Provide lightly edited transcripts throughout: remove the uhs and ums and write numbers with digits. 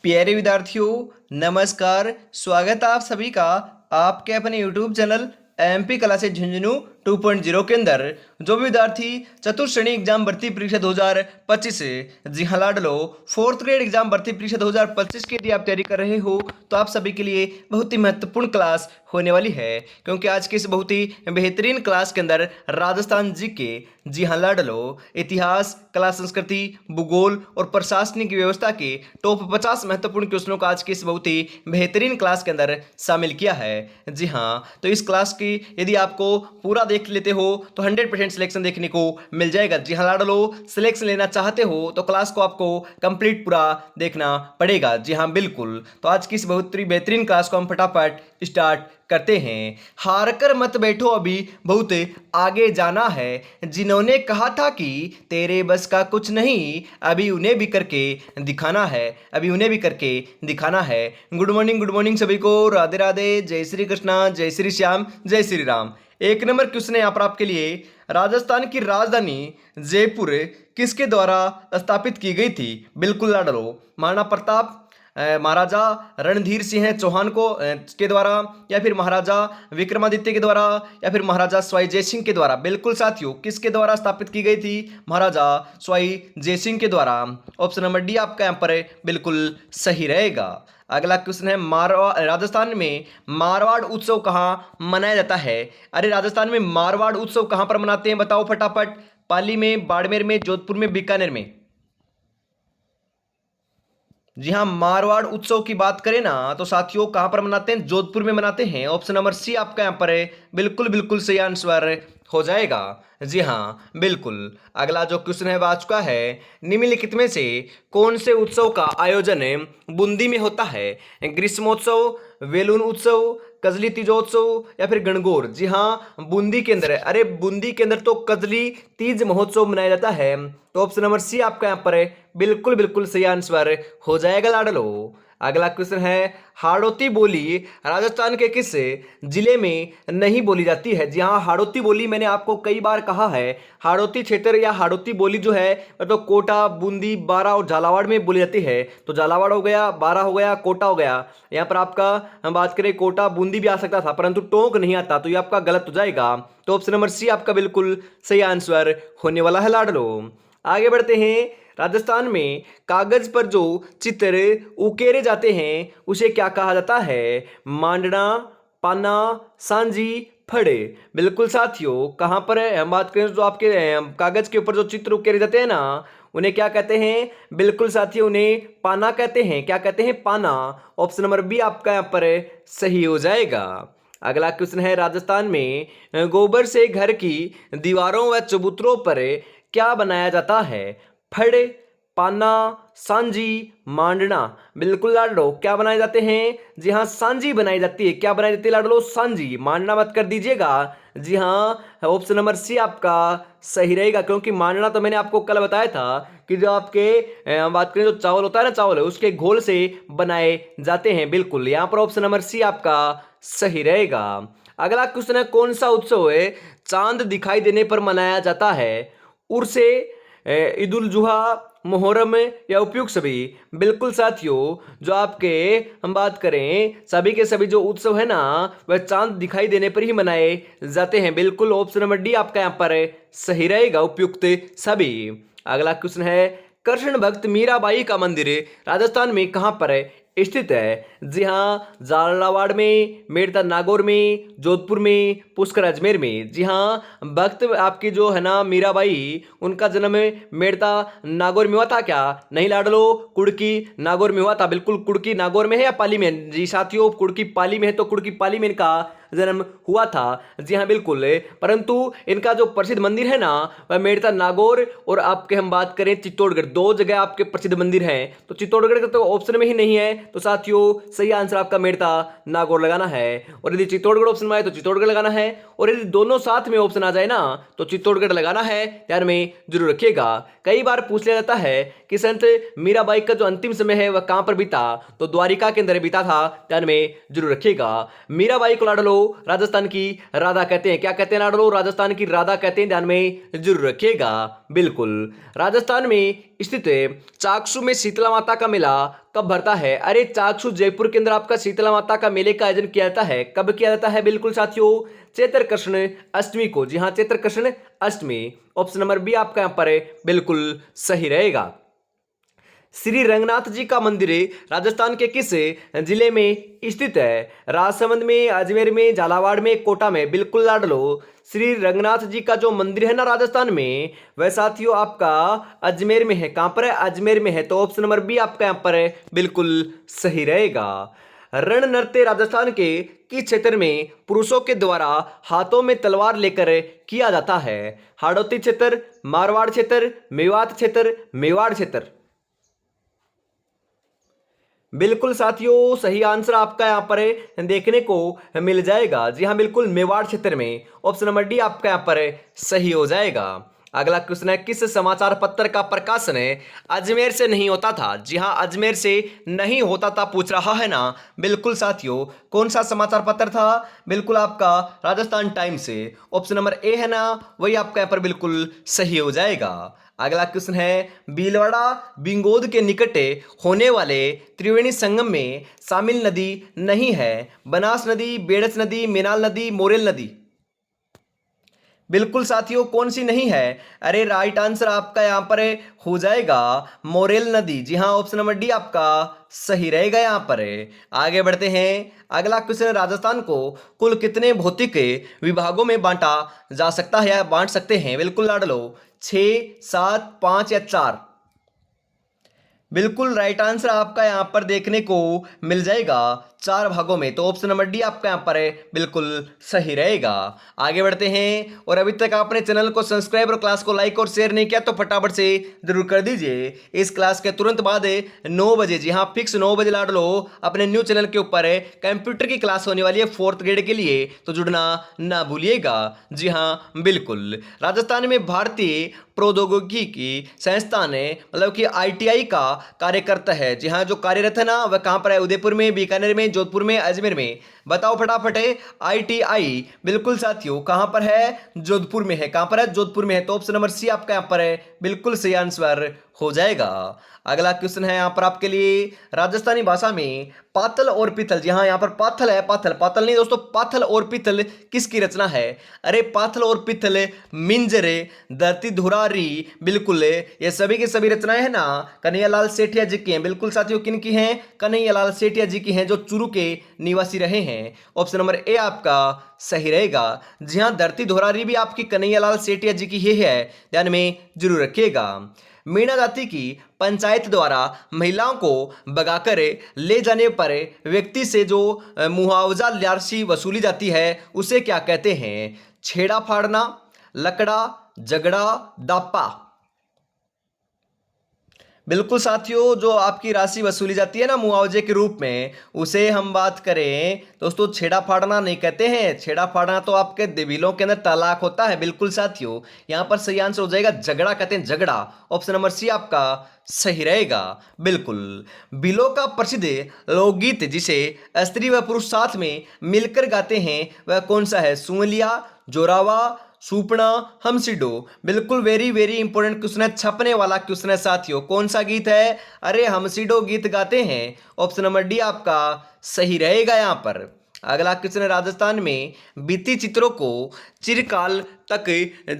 प्यारे विद्यार्थियों, नमस्कार। स्वागत है आप सभी का आपके अपने YouTube channel MP classes Jhunjhunu 2.0 के अंदर। जो भी विद्यार्थी चतुर्थ श्रेणी एग्जाम भर्ती परीक्षा 2025 से जी हाँ लाडलो फोर्थ ग्रेड एग्जाम भर्ती परीक्षा 2025 की यदि आप तैयारी कर रहे हो तो आप सभी के लिए बहुत ही महत्वपूर्ण क्लास होने वाली है, क्योंकि आज की इस बहुत ही बेहतरीन क्लास के अंदर राजस्थान जी के जी हाँ लाडलो इतिहास, कला, संस्कृति, भूगोल और प्रशासनिक व्यवस्था के टॉप 50 महत्वपूर्ण क्वेश्चनों का आज की इस बहुत ही बेहतरीन क्लास के अंदर शामिल किया है। जी हाँ, तो इस क्लास की यदि आपको पूरा देख लेते हो तो 100% सिलेक्शन देखने को मिल जाएगा। जी हाँ लाडलो, सिलेक्शन लेना चाहते हो तो क्लास को आपको कंप्लीट पूरा देखना पड़ेगा। जी हाँ बिल्कुल, तो आज की इस बहुत ही बेहतरीन क्लास को हम फटाफट स्टार्ट करते हैं। हार कर मत बैठो, अभी बहुत आगे जाना है। जिन्होंने कहा था कि तेरे बस का कुछ नहीं, अभी उन्हें भी करके दिखाना है, अभी उन्हें भी करके दिखाना है। गुड मॉर्निंग सभी को, राधे राधे, जय श्री कृष्णा, जय श्री श्याम, जय श्री राम। एक नंबर क्वेश्चन है यहाँ पर आपके लिए। राजस्थान की राजधानी जयपुर किसके द्वारा स्थापित की गई थी? बिल्कुल लाडलो, महाराणा प्रताप, महाराजा रणधीर सिंह चौहान को के द्वारा, या फिर महाराजा विक्रमादित्य के द्वारा, या फिर महाराजा स्वाई जय सिंह के द्वारा। बिल्कुल साथियों, किसके द्वारा स्थापित की गई थी? महाराजा स्वाई जय सिंह के द्वारा। ऑप्शन नंबर डी आपका यहाँ पर बिल्कुल सही रहेगा। अगला क्वेश्चन है, राजस्थान में मारवाड़ उत्सव कहाँ मनाया जाता है? अरे राजस्थान में मारवाड़ उत्सव कहाँ पर मनाते हैं बताओ फटाफट। पाली में, बाड़मेर में, जोधपुर में, बीकानेर में। जी हाँ, मारवाड़ उत्सव की बात करें ना तो साथियों कहां पर मनाते हैं? जोधपुर में मनाते हैं। ऑप्शन नंबर सी आपका यहां पर है बिल्कुल बिल्कुल सही आंसर हो जाएगा। जी हाँ बिल्कुल। अगला जो क्वेश्चन है वह आ चुका है, निम्नलिखित में से कौन से उत्सव का आयोजन बूंदी में होता है? ग्रीष्मोत्सव, वेलून उत्सव, कजली तीजोत्सव, या फिर गणगौर। जी हाँ, बूंदी के अंदर है। अरे बूंदी के अंदर तो कजली तीज महोत्सव मनाया जाता है। तो ऑप्शन नंबर सी आपका यहाँ पर है बिल्कुल बिल्कुल सही आंसर हो जाएगा लाडलो। अगला क्वेश्चन है, हाड़ौती बोली राजस्थान के किस जिले में नहीं बोली जाती है? जी हाँ, हाड़ौती बोली मैंने आपको कई बार कहा है, हाड़ौती क्षेत्र या हाड़ौती बोली जो है तो कोटा, बूंदी, बारा और झालावाड़ में बोली जाती है। तो झालावाड़ हो गया, बारा हो गया, कोटा हो गया। यहाँ पर आपका हम बात करें कोटा, बूंदी भी आ सकता था परंतु टोंक नहीं आता, तो ये आपका गलत हो जाएगा। तो ऑप्शन नंबर सी आपका बिल्कुल सही आंसर होने वाला है लाडलो। आगे बढ़ते हैं। राजस्थान में कागज पर जो चित्र उकेरे जाते हैं उसे क्या कहा जाता है? मांडना, पाना, सांजी, फड़े। बिल्कुल साथियों, कहां पर है हम बात करें जो आपके कागज के ऊपर जो चित्र उकेरे जाते हैं ना उन्हें क्या कहते हैं? बिल्कुल साथियों, उन्हें पाना कहते हैं। क्या कहते हैं? पाना। ऑप्शन नंबर बी आपका यहां पर सही हो जाएगा। अगला क्वेश्चन है, राजस्थान में गोबर से घर की दीवारों व चबूतरों पर क्या बनाया जाता है? फड़, पाना, सांजी, मांडना। बिल्कुल लाडलो, क्या बनाए जाते हैं? जी हाँ, सांजी बनाई जाती है। क्या बनाई जाती है लाडलो? सांजी। मांडना मत कर दीजिएगा। जी हाँ, ऑप्शन नंबर सी आपका सही रहेगा, क्योंकि मांडना तो मैंने आपको कल बताया था कि जो आपके बात करें जो चावल होता है ना, चावल है उसके घोल से बनाए जाते हैं। बिल्कुल, यहाँ पर ऑप्शन नंबर सी आपका सही रहेगा। अगला क्वेश्चन है, कौन सा उत्सव है चांद दिखाई देने पर मनाया जाता है? उर्से, ईद उल जुहा, मुहर्रम या उपयुक्त सभी। बिल्कुल साथियों, जो आपके हम बात करें सभी के सभी जो उत्सव है ना वह चांद दिखाई देने पर ही मनाए जाते हैं। बिल्कुल, ऑप्शन नंबर डी आपका यहाँ पर सही रहेगा, उपयुक्त सभी। अगला क्वेश्चन है, कृष्ण भक्त मीराबाई का मंदिर राजस्थान में कहाँ पर स्थित है? जी हाँ, झालावाड़ में, मेड़ता नागौर में, जोधपुर में, पुष्कर अजमेर में। जी हाँ, भक्त आपकी जो है ना मीराबाई, उनका जन्म मेड़ता नागौर में हुआ था क्या? नहीं लाडलो, कुड़की नागौर में हुआ था। बिल्कुल, कुड़की नागौर में है या पाली में? जी साथियों, कुड़की पाली में है, तो कुड़की पाली में इनका जन्म हुआ था। जी हाँ बिल्कुल, परंतु इनका जो प्रसिद्ध मंदिर है ना वह मेड़ता नागौर और आपके हम बात करें चित्तौड़गढ़, दो जगह आपके प्रसिद्ध मंदिर हैं। तो चित्तौड़गढ़ का तो ऑप्शन में ही नहीं है, तो साथियों सही आंसर आपका मेड़ता नागौर लगाना है। और यदि चित्तौड़गढ़ ऑप्शन में आए तो चित्तौड़गढ़ लगाना है, और यदि दोनों साथ में ऑप्शन आ जाए ना तो चित्तौड़गढ़ लगाना है। ध्यान में जरूर रखिएगा। कई बार पूछ लिया जाता है कि संत मीराबाई का जो अंतिम समय है वह कहां पर बीता, तो द्वारिका के अंदर बीता था, ध्यान में जरूर रखिएगा। मीराबाई को लाडलो राजस्थान की राधा कहते हैं। क्या कहते हैं लाडलो? राजस्थान की राधा कहते हैं, ध्यान में जरूर रखिएगा। बिल्कुल। राजस्थान में स्थित चाकसू में शीतला माता का मेला कब भरता है? अरे चाकसू जयपुर के अंदर आपका शीतला माता का मेले का आयोजन किया जाता है। कब किया जाता है? बिल्कुल साथियों, चैत्र कृष्ण अष्टमी को। जी हां, Chaitra Krishna Ashtami. Option number B आपका यहां पर बिल्कुल सही रहेगा। श्री रंगनाथ जी का मंदिर राजस्थान के किस जिले में स्थित है? राजसमंद में, अजमेर में, झालावाड़ में, कोटा में? बिल्कुल लाडलो, श्री रंगनाथ जी का जो मंदिर है ना राजस्थान में, वह साथियों आपका अजमेर में है। कहां पर है? अजमेर में है। तो ऑप्शन नंबर बी आपका यहां पर बिल्कुल सही रहेगा। रण नृत्य राजस्थान के किस क्षेत्र में पुरुषों के द्वारा हाथों में तलवार लेकर किया जाता है? हाड़ौती क्षेत्र, मारवाड़ क्षेत्र, मेवात क्षेत्र, मेवाड़ क्षेत्र? बिल्कुल साथियों, सही आंसर आपका यहां पर देखने को मिल जाएगा। जी हां, बिल्कुल मेवाड़ क्षेत्र में। ऑप्शन नंबर डी आपका यहां पर सही हो जाएगा। अगला क्वेश्चन है, किस समाचार पत्र का प्रकाशन अजमेर से नहीं होता था? जी हां, अजमेर से नहीं होता था पूछ रहा है ना। बिल्कुल साथियों, कौन सा समाचार पत्र था? बिल्कुल आपका राजस्थान टाइम्स से। ऑप्शन नंबर ए है ना, वही आपका यहां पर बिल्कुल सही हो जाएगा। अगला क्वेश्चन है, भीलवाड़ा बिंगोद के निकट होने वाले त्रिवेणी संगम में शामिल नदी नहीं है? बनास नदी, बेड़च नदी, मेनाल नदी, मोरेल नदी? बिल्कुल साथियों, कौन सी नहीं है? अरे राइट आंसर आपका यहां पर हो जाएगा मोरेल नदी। जी हां, ऑप्शन नंबर डी आपका सही रहेगा यहां पर। आगे बढ़ते हैं। अगला क्वेश्चन, राजस्थान को कुल कितने भौतिक विभागों में बांटा जा सकता है या बांट सकते हैं? बिल्कुल लाडलो, 6, 7, 5 या 4? बिल्कुल राइट आंसर आपका यहां पर देखने को मिल जाएगा 4 भागों में। तो ऑप्शन नंबर डी आपका यहां पर बिल्कुल सही रहेगा। आगे बढ़ते हैं। और अभी तक आपने चैनल को सब्सक्राइब और क्लास को लाइक और शेयर नहीं किया तो फटाफट से जरूर कर दीजिए। इस क्लास के तुरंत बाद 9 बजे, जी हाँ फिक्स 9 बजे लाडलो, अपने न्यू चैनल के ऊपर कंप्यूटर की क्लास होने वाली है 4th ग्रेड के लिए, तो जुड़ना ना भूलिएगा। जी हाँ बिल्कुल। राजस्थान में भारतीय प्रौद्योगिकी संस्थान मतलब कि आईटीआई का कार्य करता है। जी हाँ, जो कार्यरत है ना वह कहां पर है? उदयपुर में, बीकानेर में, जोधपुर में, अजमेर में? बताओ फटाफट है। आईटीआई बिल्कुल साथियों कहां पर है? जोधपुर में है। कहां पर है? जोधपुर में है। तो ऑप्शन नंबर सी आपका यहां पर है बिल्कुल सही आंसर हो जाएगा। अगला क्वेश्चन है यहां पर आपके लिए, राजस्थानी भाषा में पाथल और पिथल, जी हाँ यहाँ पर पाथल है, पाथल पाथल नहीं दोस्तों, पाथल और पिथल किसकी रचना है? अरे पाथल और पिथल मिंजरे, धरती धुरारी, बिल्कुल ये सभी की सभी रचनाएं हैं ना कन्हैयालाल सेठिया जी की हैं। बिल्कुल साथियों, किन की हैं? कन्हैयालाल सेठिया जी की हैं, जो चूरू के निवासी रहे हैं। ऑप्शन नंबर ए आपका सही रहेगा। जी हाँ, धरती धुरारी भी आपकी कन्हैयालाल सेठिया जी की ही है, ध्यान में जरूर रखिएगा। मीणा जाति की पंचायत द्वारा महिलाओं को भगाकर ले जाने पर व्यक्ति से जो मुआवजा राशि वसूली जाती है उसे क्या कहते हैं? छेड़ा फाड़ना, लकड़ा, झगड़ा, दापा? बिल्कुल साथियों, जो आपकी राशि वसूली जाती है ना मुआवजे के रूप में, उसे हम बात करें दोस्तों, छेड़ा फाड़ना नहीं कहते हैं। छेड़ा फाड़ना तो आपके दिलों के अंदर तलाक होता है। बिल्कुल साथियों, यहां पर सही आंसर हो जाएगा झगड़ा कहते हैं, झगड़ा। ऑप्शन नंबर सी आपका सही रहेगा। बिल्कुल। बिलों का प्रसिद्ध लोकगीत जिसे स्त्री व पुरुष साथ में मिलकर गाते हैं वह कौन सा है? सुमलिया, जोरावा, सुपना, हमसिडो? बिल्कुल वेरी वेरी इंपॉर्टेंट क्वेश्चन है, छपने वाला क्वेश्चन है साथियों। कौन सा गीत है? अरे हमसिडो गीत गाते हैं। ऑप्शन नंबर डी आपका सही रहेगा यहां पर। अगला क्वेश्चन है, राजस्थान में भित्ति चित्रों को चिरकाल तक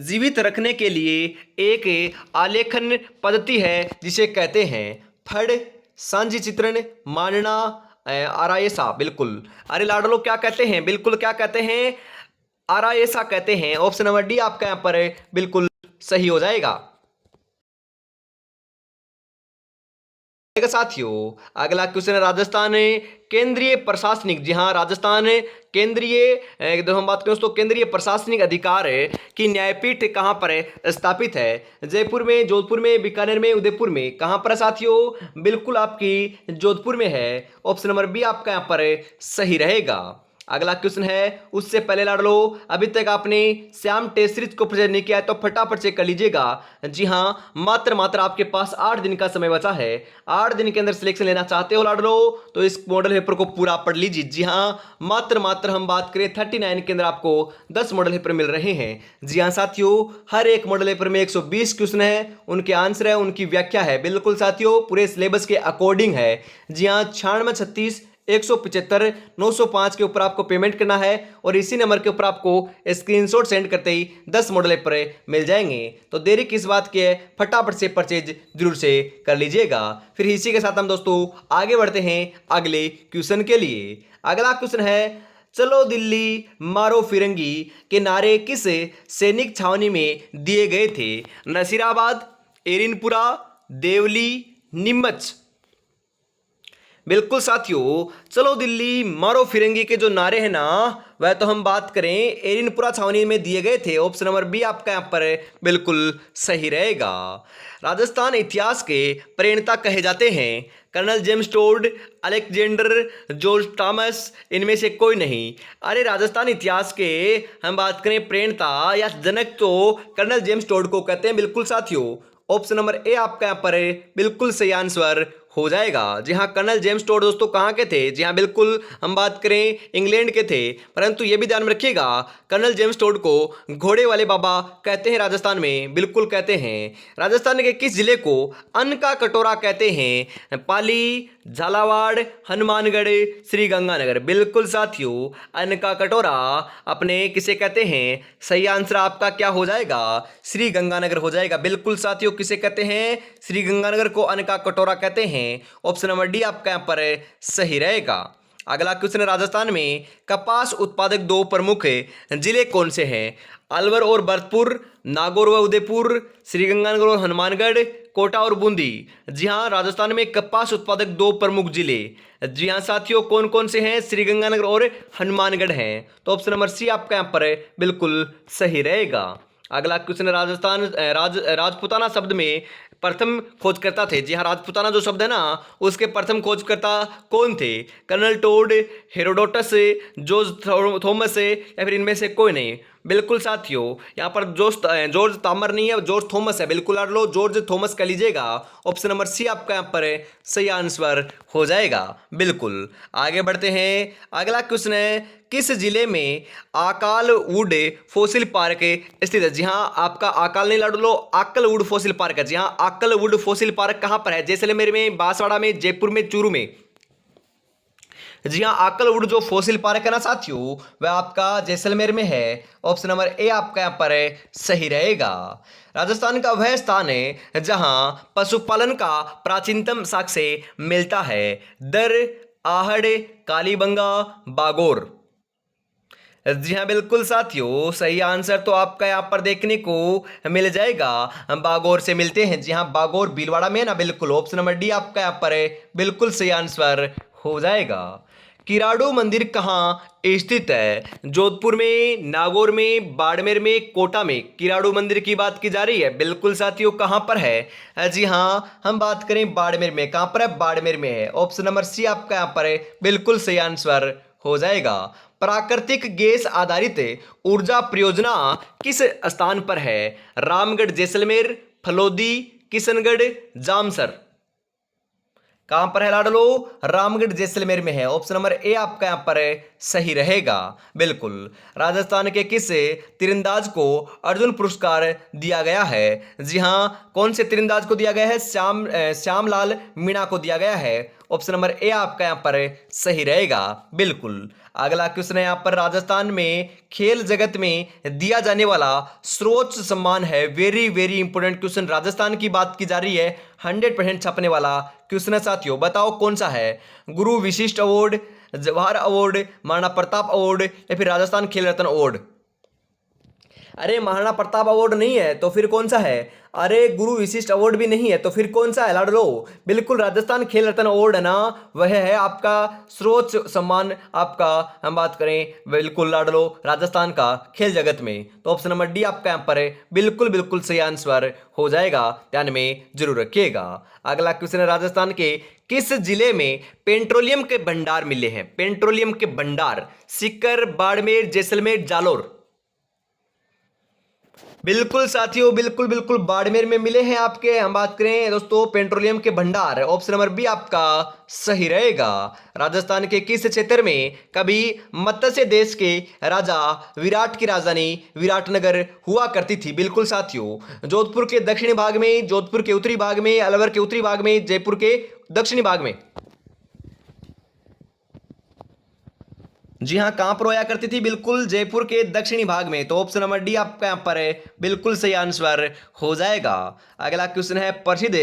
जीवित रखने के लिए एक आलेखन पद्धति है जिसे कहते हैं फड़, सांझी चित्रण, मांडना, आरायसा? बिल्कुल। अरे लाडलो क्या कहते हैं? बिल्कुल क्या कहते हैं? आरायसा कहते हैं। ऑप्शन नंबर डी आपका यहां पर बिल्कुल सही हो जाएगा। साथियों, अगला क्वेश्चन है, राजस्थान केंद्रीय प्रशासनिक, जी हाँ राजस्थान केंद्रीय जब हम बात करें तो केंद्रीय प्रशासनिक अधिकार की न्यायपीठ कहां पर स्थापित है? जयपुर में, जोधपुर में, बीकानेर में, उदयपुर में? कहां पर है साथियों? बिल्कुल आपकी जोधपुर में है। ऑप्शन नंबर बी आपका यहां पर सही रहेगा। अगला क्वेश्चन है, उससे पहले लाड लो, अभी तक आपने श्याम टेस्ट सीरीज को प्रेजेंट नहीं किया है तो फटाफट चेक कर लीजिएगा। जी हाँ, मात्र आपके पास 8 दिन का समय बचा है। 8 दिन के अंदर सिलेक्शन लेना चाहते हो लाड लो तो इस मॉडल पेपर को पूरा पढ़ लीजिए। जी हाँ, मात्र हम बात करें 39 के अंदर आपको 10 मॉडल पेपर मिल रहे हैं। जी हाँ साथियों, हर एक मॉडल पेपर में 120 क्वेश्चन है, उनके आंसर है, उनकी व्याख्या है, बिल्कुल साथियों पूरे सिलेबस के अकॉर्डिंग है। जी हाँ, 96 36 175 905 के ऊपर आपको पेमेंट करना है और इसी नंबर के ऊपर आपको स्क्रीनशॉट सेंड करते ही 10 मॉडल पेपर मिल जाएंगे। तो देरी किस बात की है, फटाफट से परचेज जरूर से कर लीजिएगा। फिर इसी के साथ हम दोस्तों आगे बढ़ते हैं अगले क्वेश्चन के लिए। अगला क्वेश्चन है, चलो दिल्ली मारो फिरंगी के नारे किस सैनिक छावनी में दिए गए थे? नसीराबाद, एरिनपुरा, देवली, नीमच। बिल्कुल साथियों, चलो दिल्ली मारो फिरंगी के जो नारे हैं ना, वह तो हम बात करें एरिनपुरा छावनी में दिए गए थे। ऑप्शन नंबर बी आपका यहाँ पर बिल्कुल सही रहेगा। राजस्थान इतिहास के प्रणेता कहे जाते हैं colonel James Tod, Alexander, George Thomas, इनमें से कोई नहीं। अरे राजस्थान इतिहास के हम बात करें प्रणेता या जनक तो कर्नल जेम्स टोड को कहते हैं। बिल्कुल साथियों, ऑप्शन नंबर ए आपका यहाँ पर बिल्कुल सही आंसर हो जाएगा। जी हाँ, कर्नल जेम्स टोड दोस्तों कहाँ के थे? जी हाँ, बिल्कुल हम बात करें इंग्लैंड के थे। परंतु ये भी ध्यान में रखिएगा, कर्नल जेम्स टोड को घोड़े वाले बाबा कहते हैं राजस्थान में, बिल्कुल कहते हैं। राजस्थान के किस जिले को अन्न का कटोरा कहते हैं? पाली, झालावाड़, हनुमानगढ़, श्री गंगानगर। बिल्कुल साथियों, अन्न का कटोरा अपने किसे कहते हैं? सही आंसर आपका क्या हो जाएगा? श्री गंगानगर हो जाएगा। बिल्कुल साथियों, किसे कहते हैं? श्री गंगानगर को अन्न का कटोरा कहते हैं। ऑप्शन नंबर डी आपका यहाँ पर सही रहेगा। अगला क्वेश्चन है, राजस्थान में कपास उत्पादक 2 प्रमुख जिले कौन से हैं? अलवर और भरतपुर, नागौर व उदयपुर, श्रीगंगानगर और हनुमानगढ़, कोटा और बूंदी। जी हाँ, राजस्थान में कपास उत्पादक 2 प्रमुख जिले, जी हाँ साथियों, कौन कौन से हैं? श्रीगंगानगर और हनुमानगढ़ हैं। तो ऑप्शन नंबर सी आपका यहाँ पर बिल्कुल सही रहेगा। अगला क्वेश्चन, राजस्थान राजपूताना शब्द में प्रथम खोजकर्ता थे। जी हाँ, राजपूताना जो शब्द है ना, उसके प्रथम खोजकर्ता कौन थे? Colonel Tod, Herodotus, George Thomas या फिर इनमें से कोई नहीं। बिल्कुल साथियों, यहाँ पर जॉर्ज तामर नहीं है, जॉर्ज थॉमस है। बिल्कुल आर लो, जॉर्ज थॉमस का लीजिएगा। ऑप्शन नंबर सी आपका यहाँ पर सही आंसर हो जाएगा। बिल्कुल आगे बढ़ते हैं। अगला क्वेश्चन है, किस जिले में आकाल वुड फॉसिल पार्क स्थित है? जी हाँ, आपका आकाल नहीं लाडू लो, आकल वुड फॉसिल पार्क है। जी हाँ, आकल वुड फॉसिल पार्क कहाँ पर है? जैसलमेर में, बांसवाड़ा में, जयपुर में, चूरू में। जी हाँ, आकलवुड जो फॉसिल पार्क है ना साथियों, वह आपका जैसलमेर में है। ऑप्शन नंबर ए आपका यहाँ पर सही रहेगा। राजस्थान का वह स्थान है जहां पशुपालन का प्राचीनतम साक्ष्य मिलता है। दर, आहड़, कालीबंगा, बागोर। जी हाँ, बिल्कुल साथियों, सही आंसर तो आपका यहाँ पर देखने को मिल जाएगा, हम बागोर से मिलते हैं। जी हाँ, बागोर भीलवाड़ा में ना। बिल्कुल ऑप्शन नंबर डी आपका यहाँ पर बिल्कुल सही आंसर हो जाएगा। किराड़ू मंदिर कहाँ स्थित है? जोधपुर में, नागौर में, बाड़मेर में, कोटा में। किराड़ू मंदिर की बात की जा रही है। बिल्कुल साथियों, कहाँ पर है? जी हाँ, हम बात करें बाड़मेर में। कहाँ पर है? बाड़मेर में है। ऑप्शन नंबर सी आपका यहाँ पर बिल्कुल सही आंसर हो जाएगा। प्राकृतिक गैस आधारित ऊर्जा परियोजना किस स्थान पर है? रामगढ़, जैसलमेर, फलोदी, किशनगढ़, जामसर। कहां पर है लाडलो? रामगढ़ जैसलमेर में है। ऑप्शन नंबर ए आपका यहां पर सही रहेगा। बिल्कुल, राजस्थान के किस तीरंदाज को अर्जुन पुरस्कार दिया गया है? जी हां, कौन से तीरंदाज को दिया गया है? श्यामलाल मीणा को दिया गया है। ऑप्शन नंबर ए आपका यहां पर सही रहेगा। बिल्कुल, अगला क्वेश्चन है यहाँ पर, राजस्थान में खेल जगत में दिया जाने वाला सर्वोच्च सम्मान है। Very very important question, Rajasthan की बात की जा रही है, 100% छपने वाला क्वेश्चन है साथियों। बताओ कौन सा है? गुरु विशिष्ट award, Jawahar award, Maharana Pratap award या फिर राजस्थान खेल रत्न अवार्ड। अरे महाराणा प्रताप अवार्ड नहीं है तो फिर कौन सा है? अरे गुरु विशिष्ट अवार्ड भी नहीं है तो फिर कौन सा है लाडलो? बिल्कुल राजस्थान खेल रत्न अवार्ड है ना, वह है आपका सर्वोच्च सम्मान आपका। हम बात करें बिल्कुल लाडलो राजस्थान का खेल जगत में, तो ऑप्शन नंबर डी आपका यहाँ पर है बिल्कुल बिल्कुल सही आंसर हो जाएगा, ध्यान में जरूर रखिएगा। अगला क्वेश्चन है राजस्थान के किस जिले में पेट्रोलियम के भंडार मिले हैं? पेट्रोलियम के भंडार सीकर, बाड़मेर, जैसलमेर, जालोर। बिल्कुल साथियों, बिल्कुल बिल्कुल बाड़मेर में मिले हैं आपके। हम बात करें दोस्तों पेट्रोलियम के भंडार, ऑप्शन नंबर बी आपका सही रहेगा। राजस्थान के किस क्षेत्र में कभी मत्स्य देश के राजा विराट की राजधानी विराटनगर हुआ करती थी? बिल्कुल साथियों, जोधपुर के दक्षिणी भाग में, जोधपुर के उत्तरी भाग में, अलवर के उत्तरी भाग में, जयपुर के दक्षिणी भाग में। जी हाँ, कहां पर रोया करती थी? बिल्कुल जयपुर के दक्षिणी भाग में, तो ऑप्शन नंबर डी आपका यहां पर है बिल्कुल सही आंसर हो जाएगा। अगला क्वेश्चन है प्रसिद्ध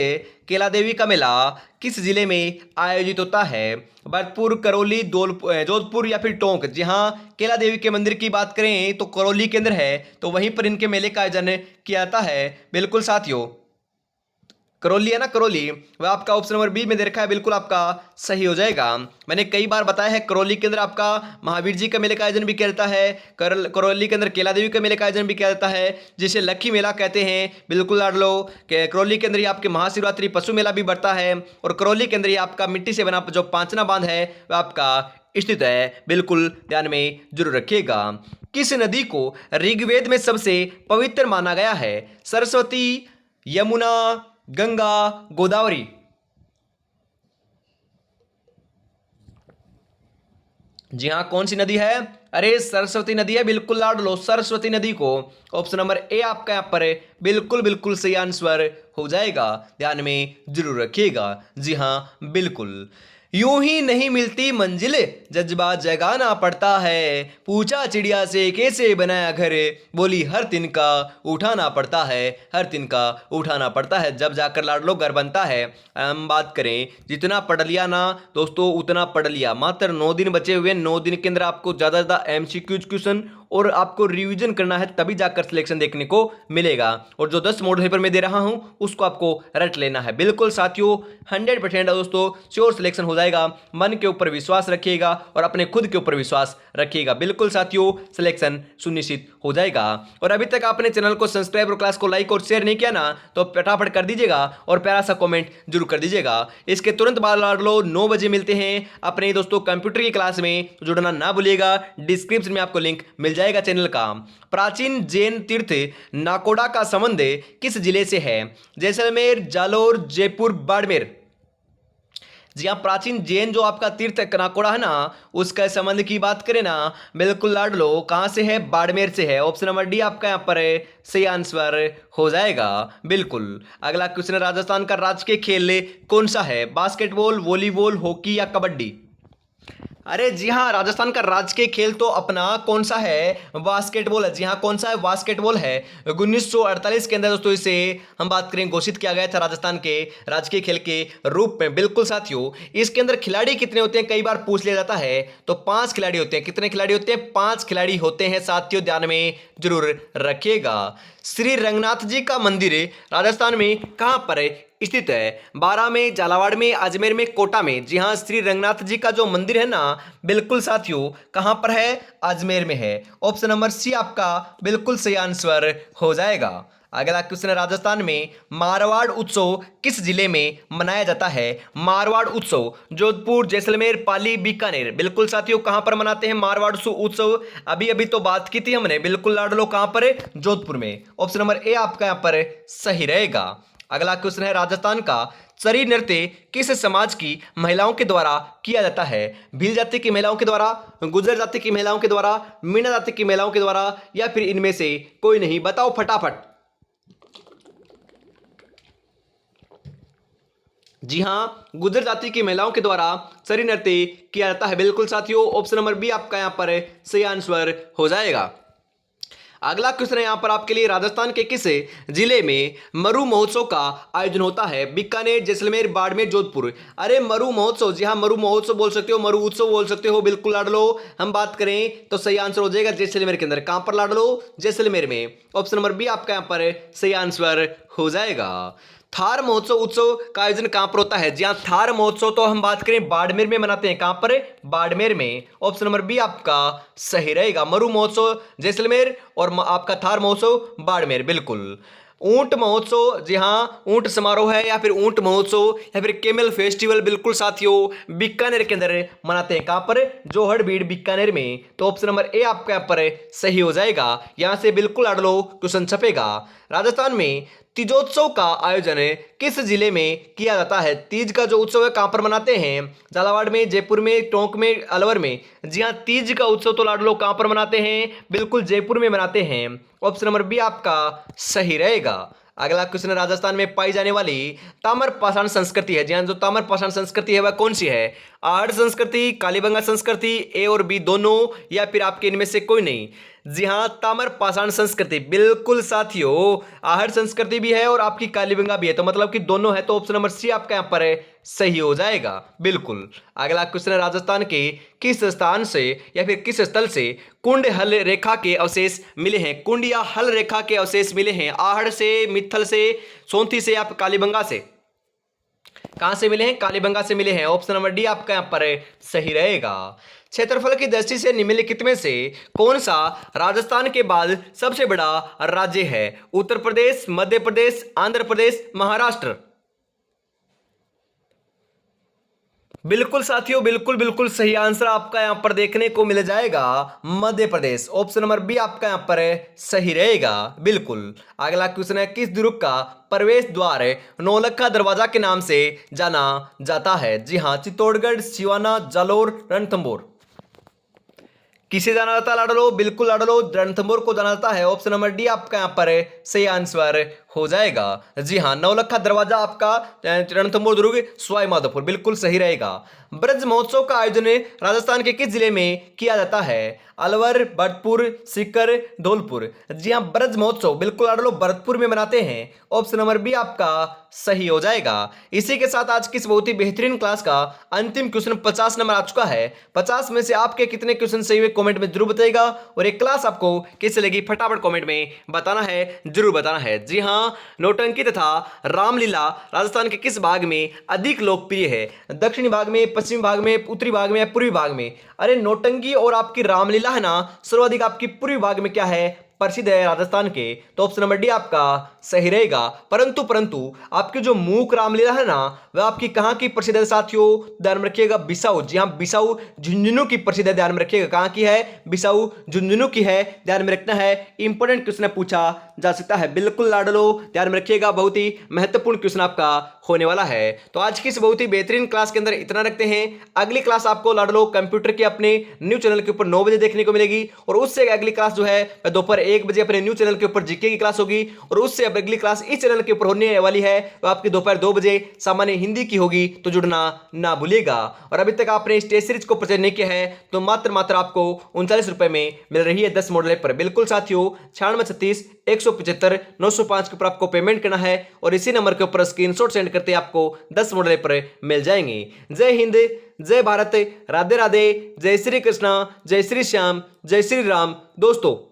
केला देवी का मेला किस जिले में आयोजित होता है? भरतपुर, करौली, जोधपुर या फिर टोंक। जी हाँ, केला देवी के मंदिर की बात करें तो करौली के अंदर है, तो वहीं पर इनके मेले का आयोजन किया जाता है। बिल्कुल साथियों, करौली है ना, करौली, वह आपका ऑप्शन नंबर बी में दे रखा है, बिल्कुल आपका सही हो जाएगा। मैंने कई बार बताया है करौली के अंदर आपका महावीर जी का मेले का आयोजन भी किया जाता है, करौली के अंदर केला देवी का मेले का आयोजन भी किया जाता है, जिसे लक्की मेला कहते हैं। बिल्कुल लाड लो, करौली के अंदर ही आपके महाशिवरात्रि पशु मेला भी बढ़ता है, और करौली के अंदर ही आपका मिट्टी से बना जो पांचना बांध है वह आपका स्थित है। बिल्कुल ध्यान में जरूर रखिएगा। किस नदी को ऋग्वेद में सबसे पवित्र माना गया है? सरस्वती, यमुना, गंगा, गोदावरी। जी हाँ, कौन सी नदी है? अरे सरस्वती नदी है, बिल्कुल लाड लो सरस्वती नदी को। ऑप्शन नंबर ए आपका यहां पर है बिल्कुल बिल्कुल सही आंसर हो जाएगा, ध्यान में जरूर रखिएगा। जी हाँ बिल्कुल। यूं ही नहीं मिलती मंजिल, जज्बा जगाना पड़ता है, पूछा चिड़िया से कैसे बनाया घर, बोली हर तिनका उठाना पड़ता है, हर तिनका उठाना पड़ता है, जब जाकर लाडलो घर बनता है। हम बात करें जितना पढ़ लिया ना दोस्तों उतना पढ़ लिया, मात्र 9 दिन बचे हुए, 9 दिन के अंदर आपको ज़्यादा ज़्यादा एमसीक्यूज क्वेश्चन और आपको रिवीजन करना है, तभी जाकर सिलेक्शन देखने को मिलेगा। और जो 10 मॉडल पेपर मैं दे रहा हूं उसको आपको रट लेना है। बिल्कुल साथियों 100% दोस्तों श्योर सिलेक्शन हो जाएगा। मन के ऊपर विश्वास रखिएगा और अपने खुद के ऊपर विश्वास रखिएगा। बिल्कुल साथियों सिलेक्शन सुनिश्चित हो जाएगा। और अभी तक आपने चैनल को सब्सक्राइब और क्लास को लाइक और शेयर नहीं किया ना, तो फटाफट कर दीजिएगा और प्यारा सा कमेंट जरूर कर दीजिएगा। इसके तुरंत बाद लाड लो 9 बजे मिलते हैं अपने दोस्तों कंप्यूटर की क्लास में, जुड़ना ना भूलिएगा। डिस्क्रिप्शन में आपको लिंक मिल जाएगा चैनल का। प्राचीन जैन तीर्थ नाकोड़ा का संबंध किस जिले से है? जैसलमेर, जालोर, जयपुर, बाड़मेर। जी हाँ, प्राचीन जैन जो आपका तीर्थ नाकोड़ा है ना, उसका संबंध की बात करें ना, बिल्कुल लाड लो कहां से है? बाड़मेर से है। ऑप्शन नंबर डी आपका यहां पर है सही आंसर हो जाएगा। बिल्कुल। अगला क्वेश्चन है राजस्थान का राजकीय खेल कौन सा है? बास्केटबॉल, वॉलीबॉल, हॉकी या कबड्डी। अरे जी हाँ, राजस्थान का राजकीय खेल तो अपना कौन सा है? बास्केटबॉल है। जी हाँ, कौन सा है? बास्केटबॉल है। 1948 के अंदर दोस्तों इसे हम बात करें घोषित किया गया था राजस्थान के राजकीय खेल के रूप में। बिल्कुल साथियों, इसके अंदर खिलाड़ी कितने होते हैं कई बार पूछ लिया जाता है, तो 5 खिलाड़ी होते हैं। कितने खिलाड़ी होते हैं? 5 खिलाड़ी होते हैं साथियों, ध्यान में जरूर रखिएगा। श्री रंगनाथ जी का मंदिर राजस्थान में कहां पर स्थित है? बारा में, झालावाड़ में, अजमेर में, कोटा में। जी हाँ, श्री रंगनाथ जी का जो मंदिर है ना, बिल्कुल साथियों कहां पर है? अजमेर में है। ऑप्शन नंबर सी आपका बिल्कुल सही आंसर हो जाएगा। अगला क्वेश्चन है राजस्थान में मारवाड़ उत्सव किस जिले में मनाया जाता है? मारवाड़ उत्सव जोधपुर, जैसलमेर, पाली, बीकानेर। बिल्कुल साथियों कहां पर मनाते हैं मारवाड़ उत्सव? अभी अभी तो बात की थी हमने। बिल्कुल लाड लो कहां पर है? जोधपुर में। ऑप्शन नंबर ए आपका यहां पर सही रहेगा। अगला क्वेश्चन है राजस्थान का चरी नृत्य किस समाज की महिलाओं के द्वारा किया जाता है? भील जाति की महिलाओं के द्वारा, गुर्जर जाति की महिलाओं के द्वारा, मीणा जाति की महिलाओं के द्वारा, या फिर इनमें से कोई नहीं? बताओ फटाफट। जी हाँ, गुर्जर जाति की महिलाओं के द्वारा चरी नृत्य किया जाता है। बिल्कुल साथियों ऑप्शन नंबर बी आपका यहां पर सही आंसर हो जाएगा। अगला क्वेश्चन है यहाँ पर आपके लिए, राजस्थान के किस जिले में मरु महोत्सव का आयोजन होता है? बीकानेर, जैसलमेर, बाड़मेर, जोधपुर। अरे मरु महोत्सव, जी हाँ मरु महोत्सव बोल सकते हो, मरु उत्सव बोल सकते हो, बिल्कुल लाड लो। हम बात करें तो सही आंसर हो जाएगा जैसलमेर के अंदर। कहां पर लाड लो? जैसलमेर में। ऑप्शन नंबर बी आपका यहाँ पर सही आंसर हो जाएगा। थार महोत्सव उत्सव का आयोजन कहां पर होता है? जी हाँ थार महोत्सव तो हम बात करें बाड़मेर में मनाते हैं। कहां पर? बाड़मेर में। ऑप्शन नंबर बी आपका सही रहेगा। मरु महोत्सव जैसलमेर और आपका थार महोत्सव बाड़मेर, बिल्कुल। ऊंट महोत्सव, जी हाँ ऊंट समारोह है या फिर ऊंट महोत्सव या फिर केमल फेस्टिवल, बिल्कुल साथियों बीकानेर के अंदर मनाते हैं। कहां पर? जोहड़बीड़ बीकानेर में। तो ऑप्शन नंबर ए आपका यहाँ पर सही हो जाएगा। यहां से बिल्कुल आड़ लो, क्वेश्चन छपेगा। राजस्थान में तीजोत्सव का आयोजन किस जिले में किया जाता है? तीज का जो उत्सव है कहां पर मनाते हैं? झालावाड़ में, जयपुर में, टोंक में, अलवर में। जी हाँ तीज का उत्सव तो लाडलो कहां पर मनाते हैं? बिल्कुल जयपुर में मनाते हैं। ऑप्शन नंबर बी आपका सही रहेगा। अगला क्वेश्चन, राजस्थान में पाई जाने वाली ताम्र पाषाण संस्कृति है। जी हाँ जो ताम्र पाषाण संस्कृति है वह कौन सी है? आहड़ संस्कृति, कालीबंगा संस्कृति, ए और बी दोनों, या फिर आपके इनमें से कोई नहीं? जी हाँ ताम्र पाषाण संस्कृति, बिल्कुल साथियों। आहड़ संस्कृति भी है और आपकी कालीबंगा भी है, तो मतलब कि दोनों है। तो ऑप्शन नंबर सी आपका यहाँ पर सही हो जाएगा, बिल्कुल। अगला क्वेश्चन है, राजस्थान के किस स्थान से या फिर किस स्थल से कुंड हल रेखा के अवशेष मिले हैं? कुंड या हल रेखा के अवशेष मिले हैं? आहड़ से, मित्थल से, सोंथी से या कालीबंगा से? कहां से मिले हैं? कालीबंगा से मिले हैं। ऑप्शन नंबर डी आपका यहां पर सही रहेगा। क्षेत्रफल की दृष्टि से निम्नलिखित में से कौन सा राजस्थान के बाद सबसे बड़ा राज्य है? उत्तर प्रदेश, मध्य प्रदेश, आंध्र प्रदेश, महाराष्ट्र। बिल्कुल साथियों, बिल्कुल बिल्कुल सही आंसर आपका यहां पर देखने को मिल जाएगा, Madhya Pradesh. Option number B आपका यहां पर सही रहेगा, बिल्कुल। अगला क्वेश्चन है, किस दुर्ग का प्रवेश द्वार नौलखा दरवाजा के नाम से जाना जाता है? जी हां चित्तौड़गढ़, सिवाना, जालोर, रणथंभौर। किसे जाना जाता है लाडलो? बिल्कुल लाडलो रणथंभौर को जाना जाता है। ऑप्शन नंबर डी आपका यहाँ पर सही आंसर हो जाएगा। जी हाँ नौलखा दरवाजा आपका रणथंभौर दुर्ग सवाई माधोपुर, बिल्कुल सही रहेगा। ब्रज महोत्सव का आयोजन राजस्थान के किस जिले में किया जाता है? अलवर, भरतपुर, सीकर, धौलपुर। जी हाँ ब्रज महोत्सव बिल्कुल लाडलो भरतपुर में मनाते हैं। ऑप्शन नंबर बी आपका सही हो जाएगा। इसी के साथ आज की इस बहुत ही बेहतरीन क्लास का अंतिम क्वेश्चन 50 नंबर आ चुका है। 50 में से आपके कितने क्वेश्चन सही हुए कमेंट में जरूर बताइएगा, और एक क्लास आपको कैसे लगी फटाफट कमेंट में बताना है, जरूर बताना है। जी हाँ नौटंकी तथा रामलीला राजस्थान के किस भाग में अधिक लोकप्रिय है? दक्षिणी भाग में, पश्चिमी भाग में, उत्तरी भाग में या पूर्वी भाग में? अरे नौटंकी और आपकी रामलीला है ना सर्वाधिक आपकी पूर्वी भाग में क्या है? प्रसिद्ध है राजस्थान के। तो ऑप्शन नंबर डी आपका सही रहेगा। परंतु परंतु आपकी जो मूक रामलीला है ना वह आपकी कहां की प्रसिद्ध है साथियों? ध्यान में रखिएगा बिसाऊ। जी हाँ बिसाऊ झुंझुनू की प्रसिद्ध है, ध्यान में रखिएगा। कहां की है? बिसाऊ झुंझुनू की है, ध्यान में रखना है। इंपॉर्टेंट क्वेश्चन पूछा जा सकता है, बिल्कुल लाडलो ध्यान में रखिएगा। बहुत ही महत्वपूर्ण क्वेश्चन आपका होने वाला है। तो आज की इस बहुत ही बेहतरीन क्लास के अंदर इतना रखते हैं। अगली क्लास आपको लाडलो कंप्यूटर के अपने न्यू चैनल के ऊपर 9 बजे देखने को मिलेगी, और उससे अगली क्लास जो है दोपहर 1 बजे अपने न्यू चैनल के ऊपर जीके की क्लास होगी, और उससे अब अगली क्लास इस चैनल के ऊपर होने वाली है तो आपकी दोपहर 2 बजे सामान्य हिंदी की होगी, तो जुड़ना ना भूलिएगा। और अभी तक आपने इस टेस्ट सीरीज को परचेज नहीं किया है तो मात्र आपको 39 रुपए में मिल रही है 10 मॉडल पर। बिल्कुल साथियों 9636 175 905 के ऊपर आपको पेमेंट करना है, और इसी नंबर के ऊपर स्क्रीनशॉट सेंड करते आपको 10 मॉडल पर मिल जाएंगे। जय हिंद, जय भारत, राधे राधे, जय श्री कृष्णा, जय श्री श्याम, जय श्री राम दोस्तों।